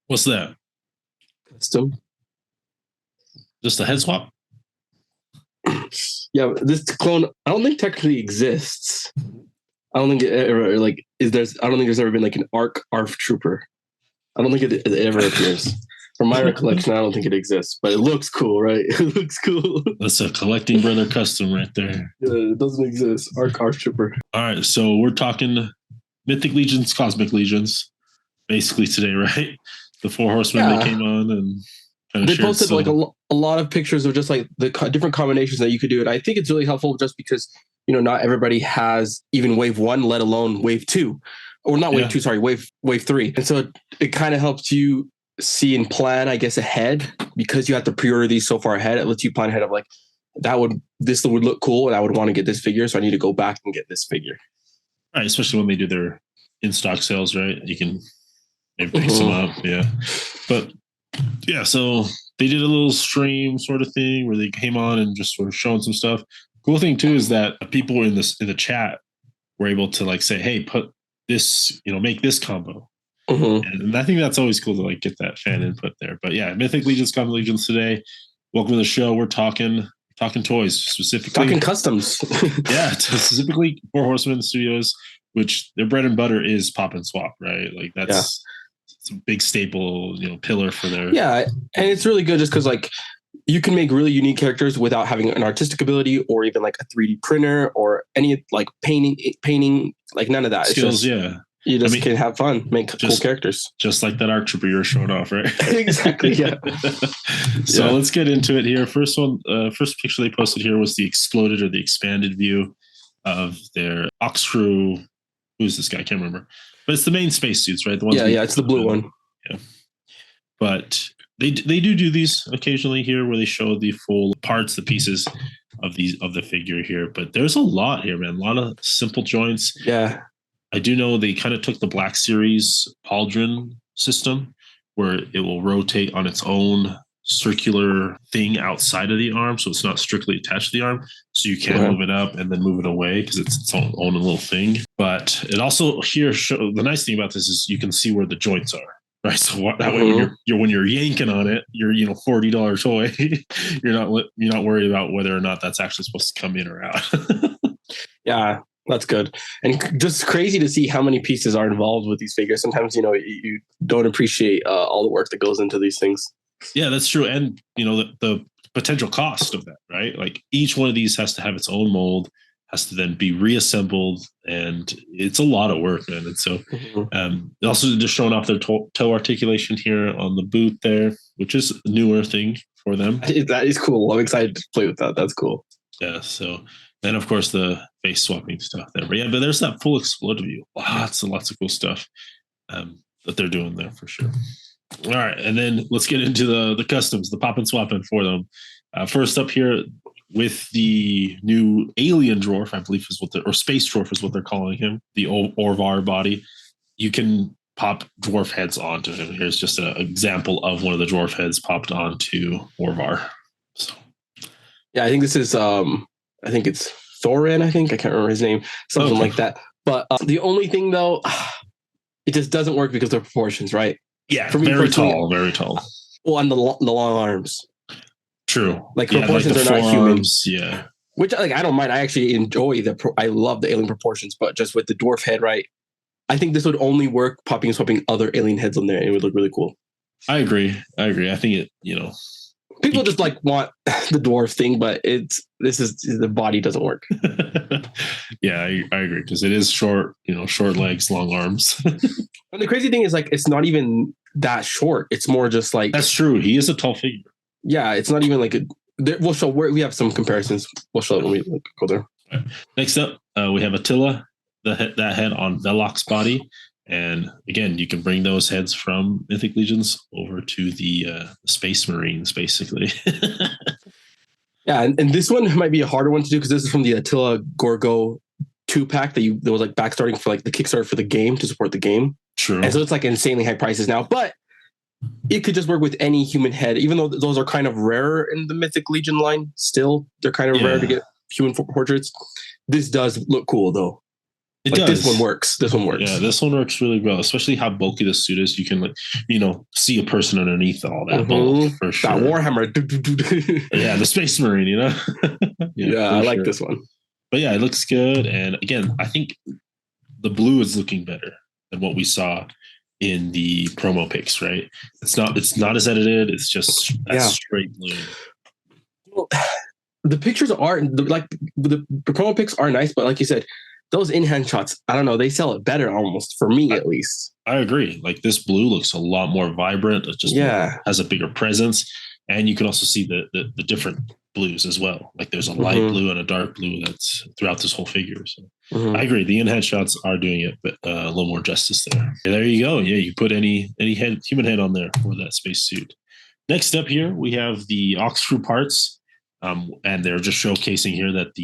What's that? Custom. Just a head swap? Yeah, this clone I don't think technically exists. I don't think it ever like is there's. I don't think there's ever been like an ARF trooper. I don't think it ever appears. From my recollection, I don't think it exists, but it looks cool, right? It looks cool. That's a collecting brother custom right there. Yeah, it doesn't exist. ARF trooper. All right, so we're talking Mythic Legions, Cosmic Legions, basically today, right? The four horsemen that came on and kind of they posted like a lot of pictures of just like the different combinations that you could do. And I think it's really helpful just because, not everybody has even wave one, let alone wave two, or not wave two, sorry, wave three. And so it kind of helps you see and plan, I guess, ahead because you have to pre-order these so far ahead. It lets you plan ahead of like, this would look cool and I would want to get this figure. So I need to go back and get this figure. Right. Especially when they do their in-stock sales, right? You can maybe pick some up. Yeah. But yeah, so they did a little stream sort of thing where they came on and just sort of showing some stuff. Cool thing too is that people in the chat were able to like say, hey, put this, make this combo. And I think that's always cool to like get that fan input there. But yeah, Mythic Legions, Common Legions today. Welcome to the show. We're talking toys, specifically talking customs. Yeah, specifically Four Horsemen Studios, which their bread and butter is pop and swap, right? Like that's it's a big staple, pillar for their. Yeah, and it's really good just because like you can make really unique characters without having an artistic ability or even like a 3D printer or any like painting, like none of that. Skills, it's just, you just can have fun, make cool characters. Just like that ARC trooper you were showing off, right? Exactly, yeah. So let's get into it here. First picture they posted here was the exploded or the expanded view of their Ox Crew. Who's this guy? I can't remember. But it's the main spacesuits, right? The ones it's the blue one. Yeah. But they do these occasionally here where they show the full parts, the pieces of the figure here. But there's a lot here, man. A lot of simple joints. Yeah. I do know they kind of took the Black Series pauldron system where it will rotate on its own circular thing outside of the arm. So it's not strictly attached to the arm. So you can move it up and then move it away because it's its own little thing. But it also here the nice thing about this is you can see where the joints are. Right. So that way when you're yanking on it, your $40 toy, you're not worried about whether or not that's actually supposed to come in or out. Yeah. That's good. And just crazy to see how many pieces are involved with these figures. Sometimes, you don't appreciate all the work that goes into these things. Yeah, that's true. And, the potential cost of that, right? Like each one of these has to have its own mold, has to then be reassembled. And it's a lot of work, man. And so also just showing off their toe articulation here on the boot there, which is a newer thing for them. That is cool. I'm excited to play with that. That's cool. Yeah, so... Then, of course, the face swapping stuff there. But but there's that full exploded view. Lots and lots of cool stuff that they're doing there for sure. All right. And then let's get into the customs, the pop and swapping for them. First up here with the new alien dwarf, I believe or space dwarf is what they're calling him, the Orvar body. You can pop dwarf heads onto him. Here's just an example of one of the dwarf heads popped onto Orvar. So, yeah, I think this is... I think it's Thorin, I can't remember his name, something like that. But the only thing, though, it just doesn't work because of the proportions, right? Yeah, for me, very tall. Well, and the long arms. True. Like proportions are not human. Yeah. Which I don't mind. I actually enjoy I love the alien proportions, but just with the dwarf head, right? I think this would only work popping and swapping other alien heads on there. And it would look really cool. I agree. I think it, people just like want the dwarf thing, but the body doesn't work. Yeah, I agree because it is short, short legs, long arms. And the crazy thing is like it's not even that short. It's more just like that's true. He is a tall figure. Yeah, it's not even like we'll show we have some comparisons. We'll show when we go there. Right. Next up, we have Attila, that head on Velok's body. And again, you can bring those heads from Mythic Legions over to the Space Marines, basically. Yeah, and this one might be a harder one to do because this is from the Attila Gorgo 2-pack that was like backstarting for like the Kickstarter for the game to support the game. True. And so it's like insanely high prices now, but it could just work with any human head, even though those are kind of rarer in the Mythic Legion line. Still, they're kind of rare to get human portraits. This does look cool, though. It like does. this one works. This one works. Yeah, this one works really well, especially how bulky the suit is. You can, like, see a person underneath all that bulk for sure. That Warhammer. Yeah, the Space Marine, Yeah, I like this one. But yeah, it looks good. And again, I think the blue is looking better than what we saw in the promo pics, right? It's not as edited. It's just straight blue. Well, the pictures are like the promo pics are nice, but like you said, those in-hand shots, I don't know, they sell it better almost, for me at least. I agree. Like, this blue looks a lot more vibrant. It just has a bigger presence. And you can also see the different blues as well. Like, there's a light blue and a dark blue that's throughout this whole figure. So I agree. The in-hand shots are doing it, but a little more justice there. And there you go. Yeah, you put any human head on there for that spacesuit. Next up here, we have the Ox Crew parts. And they're just showcasing here that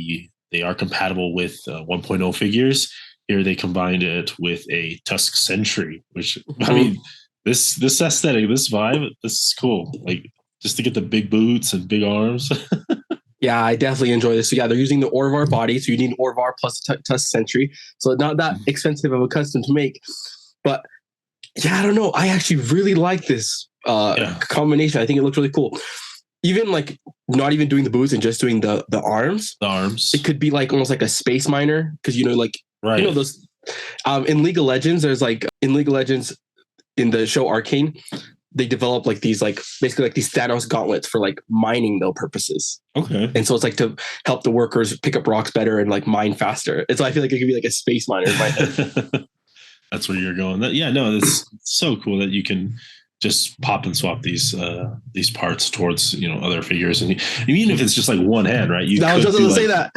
they are compatible with 1.0 figures. Here they combined it with a Tusk Sentry, which, I mean, this aesthetic, this vibe, this is cool. Like, just to get the big boots and big arms. Yeah, I definitely enjoy this. So yeah, they're using the Orvar body. So you need Orvar plus Tusk Sentry. So not that expensive of a custom to make. But yeah, I don't know. I actually really like this combination. I think it looks really cool. Even like not even doing the boots and just doing the arms. The arms. It could be like almost like a space miner. Because those in League of Legends, there's like in League of Legends in the show Arcane, they develop like these basically like these Thanos gauntlets for like mining though purposes. Okay. And so it's like to help the workers pick up rocks better and like mine faster. And so I feel like it could be like a space miner in my head. That's where you're going. It's so cool that you can just pop and swap these parts towards other figures, and even if it's just like one hand, right? I was just going to say that.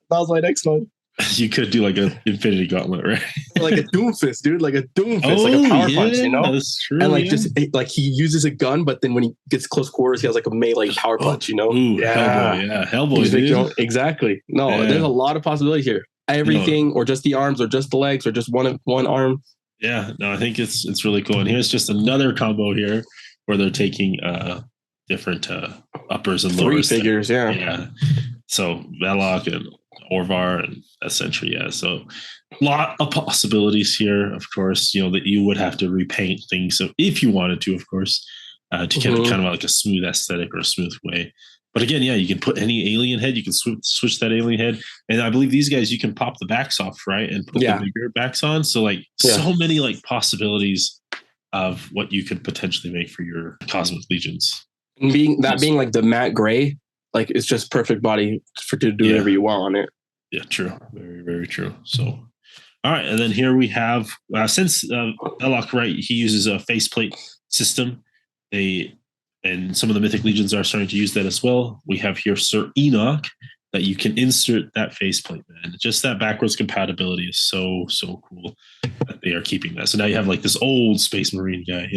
That was my next one. You could do like an Infinity Gauntlet, right? Like a Doom Fist, dude. Like a Doom Fist, like a power punch, That's true. And like just like he uses a gun, but then when he gets close quarters, he has like a melee power punch, Ooh, Hellboy, dude. Exactly. No, there's a lot of possibility here. Everything, or just the arms, or just the legs, or just one arm. Yeah, no, I think it's really cool. And here's just another combo here where they're taking different uppers and lowers. 3 figures, yeah. So Velok and Orvar and Sentry, So a lot of possibilities here, of course, that you would have to repaint things. So if you wanted to, of course, to get kind of like a smooth aesthetic or a smooth way. But again, you can put any alien head. You can switch that alien head. And I believe these guys, you can pop the backs off, right? And put the bigger backs on. So so many like possibilities of what you could potentially make for your Cosmic Legions. And being like the matte gray, like it's just perfect body to do whatever you want on it. Yeah, true. Very, very true. So, all right. And then here we have, since Velok, right, he uses a faceplate system. And some of the Mythic Legions are starting to use that as well. We have here Sir Enoch, that you can insert that faceplate, man. Just that backwards compatibility is so cool that they are keeping that. So now you have like this old Space Marine guy,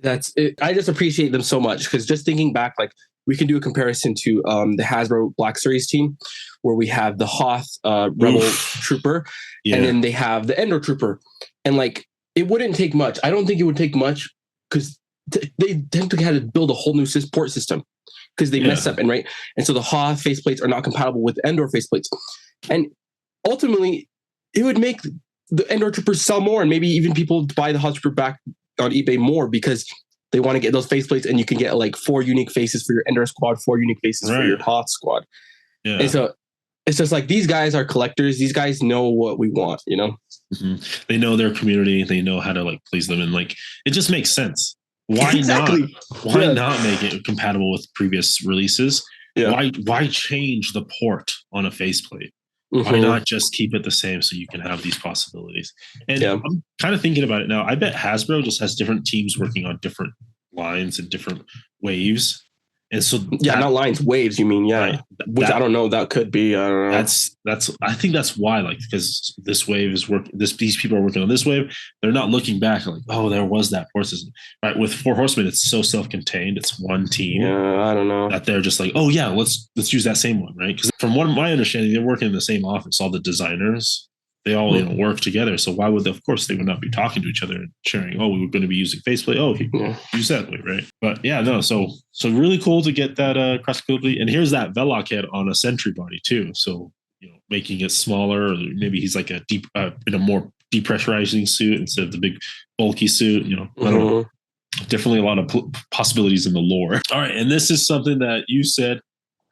That's it. I just appreciate them so much, because just thinking back, like we can do a comparison to the Hasbro Black Series team, where we have the Hoth Rebel Trooper, and then they have the Endor Trooper. And like, it wouldn't take much. I don't think it would take much, because they tend to have to build a whole new port system because they messed up, and so the Hoth faceplates are not compatible with Endor faceplates, and ultimately it would make the Endor Troopers sell more, and maybe even people buy the Hoth Trooper back on eBay more because they want to get those faceplates, and you can get like 4 unique faces for your Endor squad, 4 unique faces for your Hoth squad. Yeah. And so it's just like, these guys are collectors. These guys know what we want, They know their community. They know how to like please them, and like it just makes sense. Why not make it compatible with previous releases? Yeah. Why change the port on a faceplate? Why not just keep it the same so you can have these possibilities? And I'm kind of thinking about it now. I bet Hasbro just has different teams working on different lines and different waves. And so not lines, waves, you mean, which I don't know, that could be, I don't know. I think that's why, like, because this wave is these people are working on this wave. They're not looking back like, oh, there was that force system. Right. With 4 Horsemen, it's so self-contained. It's one team. Yeah, I don't know. That they're just like, oh yeah, let's use that same one, right? Because from what my understanding, they're working in the same office, all the designers. They all work together. So why would of course they would not be talking to each other and sharing, oh, we were going to be using faceplate. Oh, use that way, right? But so really cool to get that cross compatibility. And here's that Velok head on a Sentry body too. So making it smaller, or maybe he's like a deep in a more depressurizing suit instead of the big bulky suit. I don't know. Definitely a lot of possibilities in the lore. All right, and this is something that you said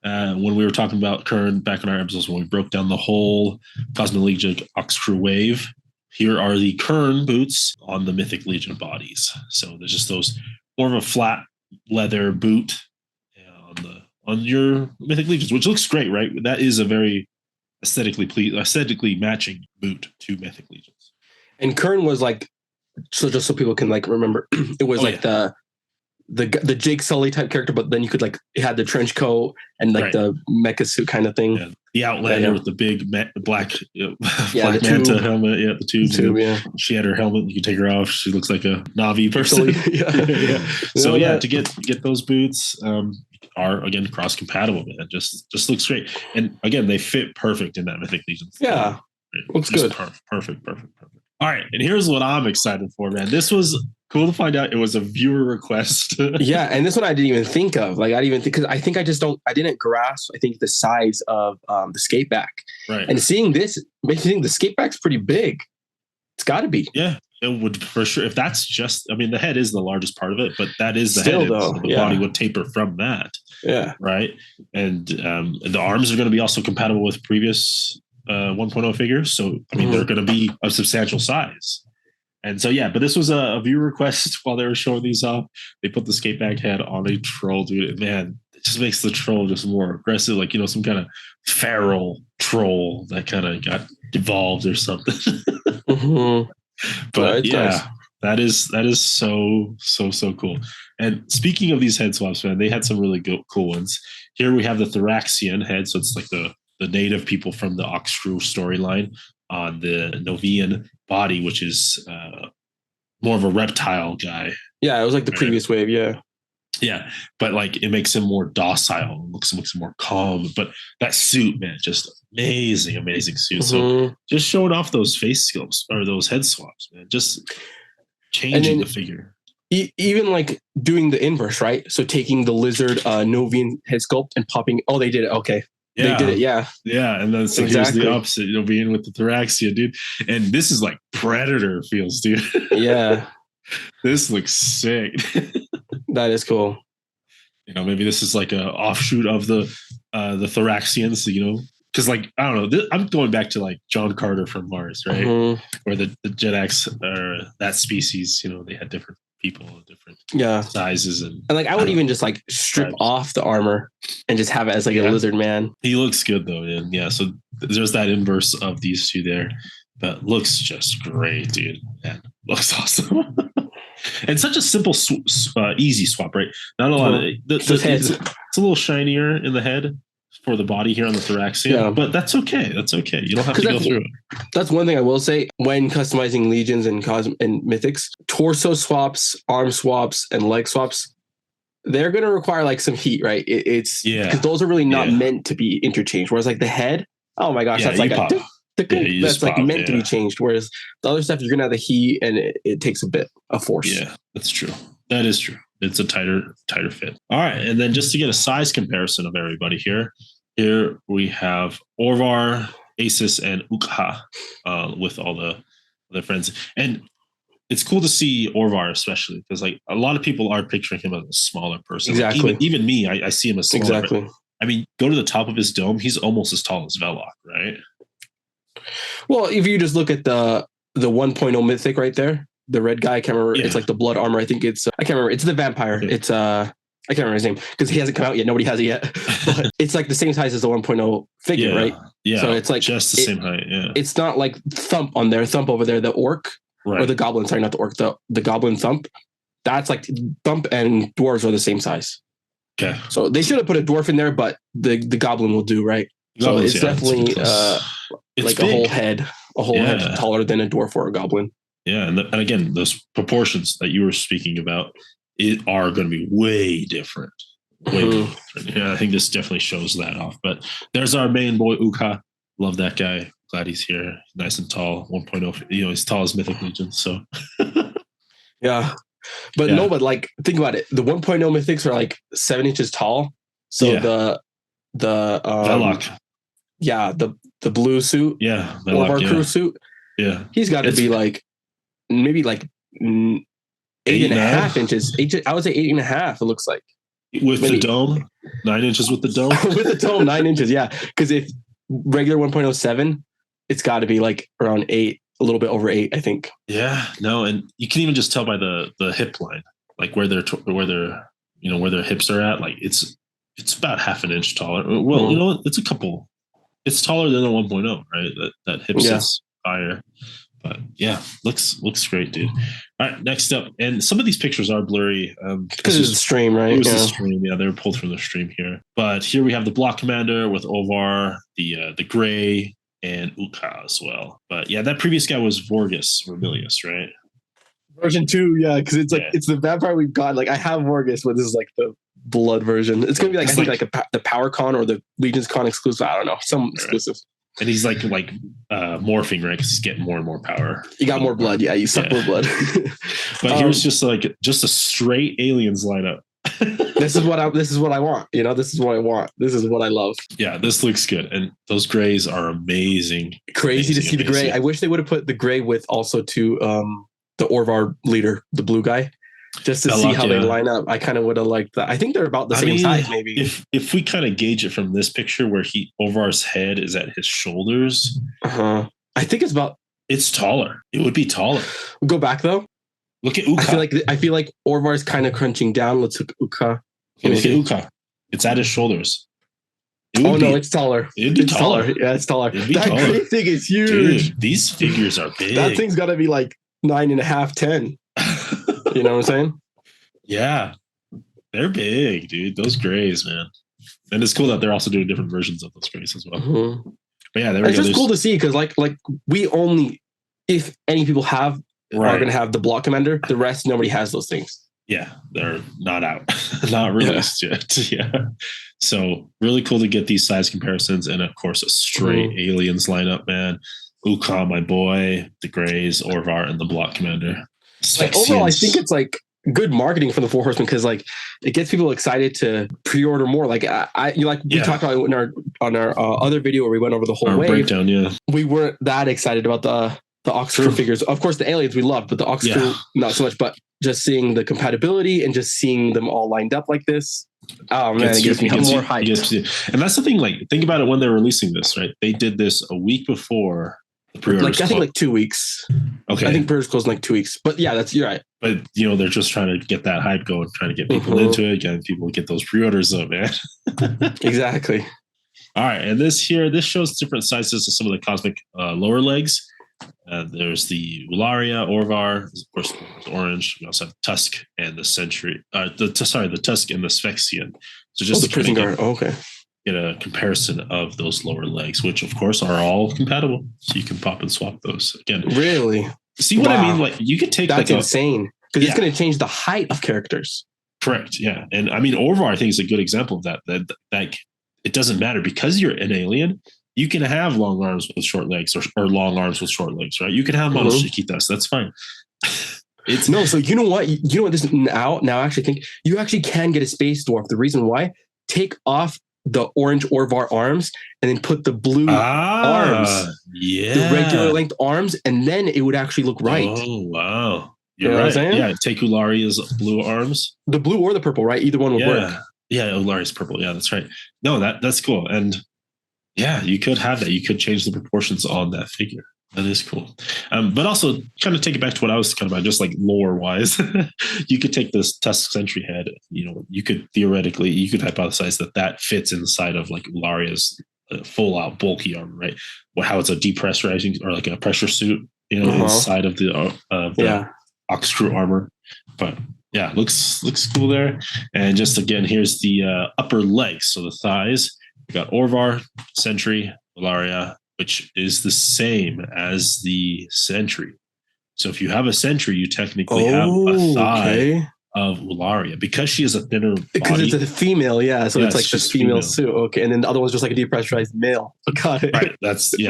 when we were talking about Kern back in our episodes when we broke down the whole Cosmic Legion Oxcrew wave. Here are the Kern boots on the Mythic Legion bodies. So there's just those more of a flat leather boot on your Mythic Legions, which looks great, right? That is a very aesthetically matching boot to Mythic Legions. And Kern was like, so just so people can like remember, it was the Jake Sully type character, but then you could like, it had the trench coat and like the mecha suit kind of thing. Yeah. The Outlander with the big black the manta helmet. Yeah, the tube. Yeah. She had her helmet. You can take her off. She looks like a Na'vi person. Yeah. So to get those boots are again cross compatible, man. Just looks great. And again, they fit perfect in that Mythic Legion. Yeah, looks good. Perfect. All right, and here's what I'm excited for, man. This was cool to find out it was a viewer request. Yeah, and this one I didn't even think of. Like I didn't even think, because I think I didn't grasp, I think, the size of the skate back. Right. And seeing this makes me think the skate back's pretty big. It's got to be. Yeah, it would for sure. If that's just, I mean, the head is the largest part of it, but that is the Still, head. though, So the body would taper from that. Yeah. Right. And the arms are going to be also compatible with previous 1.0 figures. So, I mean, they're going to be of substantial size. And so, but this was a viewer request while they were showing these off. They put the skate back head on a troll, dude. Man, it just makes the troll just more aggressive, like, some kind of feral troll that kind of got evolved or something. But nice. That is so cool. And speaking of these head swaps, man, they had some really cool ones. Here we have the Thoraxian head. So it's like the native people from the Oxcrew storyline on the Novian body, which is more of a reptile guy. Yeah, it was like the previous wave. Yeah, but like it makes him more docile, looks more calm. But that suit, man, just amazing suit. So just showing off those face sculpts or those head swaps, man, just changing the figure. Even like doing the inverse, right? So taking the lizard Novian head sculpt and popping. Oh, they did it. Okay. Yeah. They did it, yeah. Yeah, and then so here's the opposite, being with the Thoraxia, dude. And this is like Predator feels, dude. Yeah. This looks sick. That is cool. Maybe this is like a offshoot of the Thoraxians, because like, I don't know, I'm going back to like John Carter from Mars, right? Where the Jediacs are that species, they had different people, different sizes, and like I would even just like strip off the armor and just have it as like a lizard man. He looks good though, and so there's that inverse of these two there, but looks just great, dude. Man, looks awesome. And such a simple, easy swap, right? Not a lot of it's a little shinier in the head for the body here on the Thoraxian, but that's okay. That's okay. You don't have to go through it. That's one thing I will say when customizing Legions and Mythics: torso swaps, arm swaps, and leg swaps. They're going to require like some heat, right? It's because those are really not meant to be interchanged. Whereas like the head, oh my gosh, that's like that's like meant to be changed. Whereas the other stuff, you're going to have the heat, and it takes a bit of force. Yeah, that's true. That is true. It's a tighter fit. All right. And then just to get a size comparison of everybody here we have Orvar, Asus, and Ukha with all the friends. And it's cool to see Orvar, especially because like a lot of people are picturing him as a smaller person. Exactly. Like, even me, I see him as smaller. Exactly. But, I mean, go to the top of his dome. He's almost as tall as Velok, right? Well, if you just look at the 1.0 Mythic right there, the red guy, I can't remember. It's like the blood armor. I think it's, I can't remember. It's the vampire. Yeah. It's, I can't remember his name because he hasn't come out yet. Nobody has it yet. But it's like the same size as the 1.0 figure, right? Yeah. So it's like just the same height. Yeah. It's not like Thump over there, the orc or the goblin. Sorry, not the orc, the goblin Thump. That's like Thump and dwarves are the same size. Okay. So they should have put a dwarf in there, but the goblin will do, right? So it's definitely like big. a whole head taller than a dwarf or a goblin. Yeah, and again, those proportions that you were speaking about are going to be way different. Different. Yeah, I think this definitely shows that off. But there's our main boy, Ukha. Love that guy. Glad he's here. Nice and tall. 1.0. He's tall as Mythic Legion. So yeah. But no, but like think about it. The 1.0 Mythics are like 7 inches tall. So the Velok. the blue suit, Yeah, one of our crew suit. Yeah, he's got to be like maybe like 8.5 inches. I would say 8.5. It looks like with maybe. The dome, 9 inches with the dome. With the dome, 9 inches. Yeah, because if regular 1.07, it's got to be like around 8, a little bit over 8, I think. Yeah, no, and you can even just tell by the hip line, like where their hips are at. Like it's about half an inch taller. Well, you know, it's a couple. It's taller than a 1.0, right? That hip sits higher. But yeah, looks great, dude. All right, next up, and some of these pictures are blurry because it's a stream, right? It was a stream, yeah. They were pulled from the stream here. But here we have the block commander with Ovar, the gray, and Uka as well. But yeah, that previous guy was Vermilius, right? Version 2, yeah, because it's like it's the vampire we've got. Like I have Vorgus, but this is like the blood version. It's gonna be like I think like the Power Con or the Legions Con exclusive. I don't know, some exclusive. And he's like morphing, right? Because he's getting more and more power. You got more blood, yeah. You suck more blood. But here's just a straight aliens lineup. This is what I want. You know, this is what I want. This is what I love. Yeah, this looks good, and those grays are amazing. Crazy to see the gray. I wish they would have put the gray with also to the Orvar leader, the blue guy, just to see how they line up. I kind of would have liked that. I think they're about the same size, maybe. If we kind of gauge it from this picture where Orvar's head is at his shoulders, I think it's taller. It would be taller. Go back though. Look at Uka. I feel like Orvar's kind of crunching down. Let's look at Uka. Look at Uka. It's at his shoulders. No, it's taller. It'd be taller. Yeah, it's taller. That gray thing is huge. Dude, these figures are big. That thing's got to be like 9.5, 10. You know what I'm saying? Yeah. They're big, dude. Those grays, man. And it's cool that they're also doing different versions of those grays as well. Mm-hmm. But yeah, it's just cool to see because like we only, if any people are going to have the block commander, the rest, nobody has those things. Yeah, they're not out, not released yet. Yeah. So really cool to get these size comparisons. And of course, a straight aliens lineup, man. Uka, my boy, the grays, Orvar, and the block commander. Like, overall, I think it's like good marketing for the Four Horsemen because like it gets people excited to pre-order more. Like we talked about on our other video where we went over the whole wave breakdown. Yeah, we weren't that excited about the Ox Crew figures. Of course, the aliens we loved, but the Ox Crew not so much. But just seeing the compatibility and just seeing them all lined up like this, oh man, it gives me more hype. And that's the thing. Like, think about it when they're releasing this, right? They did this a week before. I think like 2 weeks. Okay. I think pre-orders closed in like 2 weeks. But yeah, you're right. But they're just trying to get that hype going, trying to get people into it, getting people to get those pre-orders up, man. Exactly. All right. And this shows different sizes of some of the cosmic lower legs. There's the Ularia, Orvar, of course, orange. We also have Tusk and the Sentry. The Tusk and the Sphexian. So just the prison guard. Okay. Get a comparison of those lower legs, which of course are all compatible, so you can pop and swap those again. Really? See what I mean? Like you could take that's insane because it's going to change the height of characters. Correct. Yeah, and I mean Orvar, I think is a good example of that. That it doesn't matter because you're an alien. You can have long arms with short legs, or long arms with short legs, right? You can have Monos Chiquitas. That's fine. So you know what? You know what? This now I actually think you actually can get a space dwarf. The reason why, take off the orange Orvar arms and then put the blue arms, the regular length arms, and then it would actually look right. Oh wow, you're right. Yeah, take Ularia's blue arms, the blue or the purple, right? Either one would work. Yeah, Ularia's purple. Yeah, that's right. No, that's cool. And yeah, you could have that. You could change the proportions on that figure. That is cool. But also kind of take it back to what I was talking about, just like lore wise, you could take this Tusk Sentry head, you could hypothesize that fits inside of like Ularia's full out bulky armor, right? How it's a depressurizing or like a pressure suit, inside of the Ox Crew armor. But yeah, looks cool there. And just again, here's the upper legs. So the thighs, we got Orvar, Sentry, Ularia, which is the same as the Sentry. So if you have a Sentry, you technically have a thigh of Ularia because she is a thinner body. Because it's a female, yeah. So it's like the female suit. Okay. And then the other one's just like a depressurized male. Got it. Right. That's the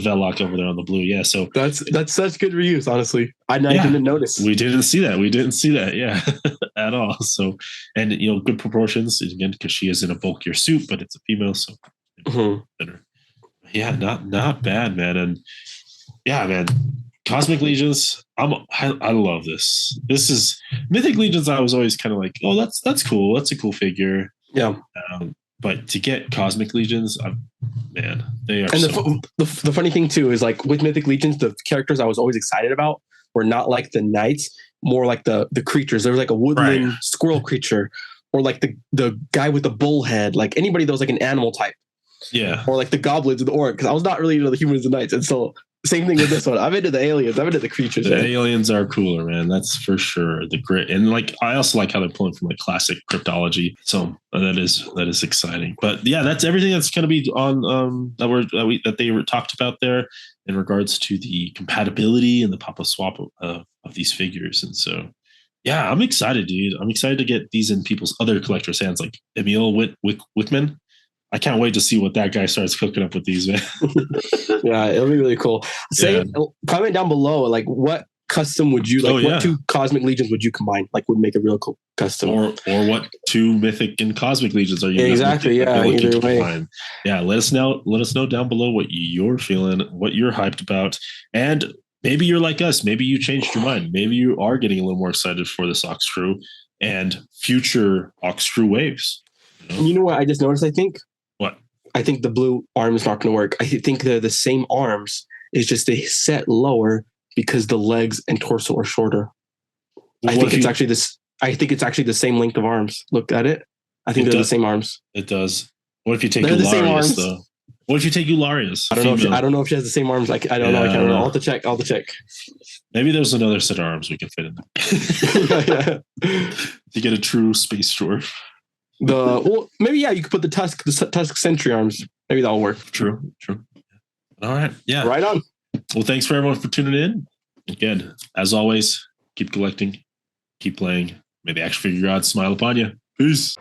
Velloc over there on the blue. Yeah. So that's such good reuse, honestly. I didn't notice. We didn't see that. Yeah. At all. So, and good proportions again, because she is in a bulkier suit, but it's a female. So thinner. Yeah, not bad, man. And yeah, man, Cosmic Legions. I love this. This is Mythic Legions. I was always kind of like, oh, that's cool. That's a cool figure. Yeah. But to get Cosmic Legions, man, they are And so cool. the funny thing too is like with Mythic Legions, the characters I was always excited about were not like the knights, more like the creatures. There was like a woodland squirrel creature, or like the guy with the bull head, like anybody that was like an animal type. Yeah. Or like the goblins and the orc, because I was not really into the humans and knights. And so same thing with this one. I'm into the aliens. I'm into the creatures. The aliens are cooler, man. That's for sure. The grit, and like I also like how they're pulling from like classic cryptology. So that is exciting. But yeah, that's everything that's going to be on that they were talked about there in regards to the compatibility and the pop-up swap of these figures. And so yeah, I'm excited, dude. I'm excited to get these in people's other collectors' hands, like Emil Wickman. I can't wait to see what that guy starts cooking up with these, man. Yeah, it'll be really cool. Comment down below, like what custom would you like? What two Cosmic Legions would you combine? Like would make a real cool custom, or what two Mythic and Cosmic Legions are you exactly? Yeah, either way. Combine? Yeah, let us know. Let us know down below what you're feeling, what you're hyped about, and maybe you're like us. Maybe you changed your mind. Maybe you are getting a little more excited for this Ox Crew and future Ox Crew waves. You know what I just noticed? I think. What? I think the blue arm is not going to work. I think they're the same arms. It's just they set lower because the legs and torso are shorter. I think it's actually the same length of arms. Look at it. I think they're the same arms. It does. What if you take Eularius though? What if you take Eularius? I don't know if she has the same arms. Like I don't know. I can't remember. I'll have to check. Maybe there's another set of arms we can fit in there. To get a true space dwarf. Maybe you could put the Tusk Sentry arms. Maybe that'll work. True. All right. Yeah. Right on. Well, thanks for everyone for tuning in. Again, as always, keep collecting, keep playing. May the action figure gods smile upon you. Peace.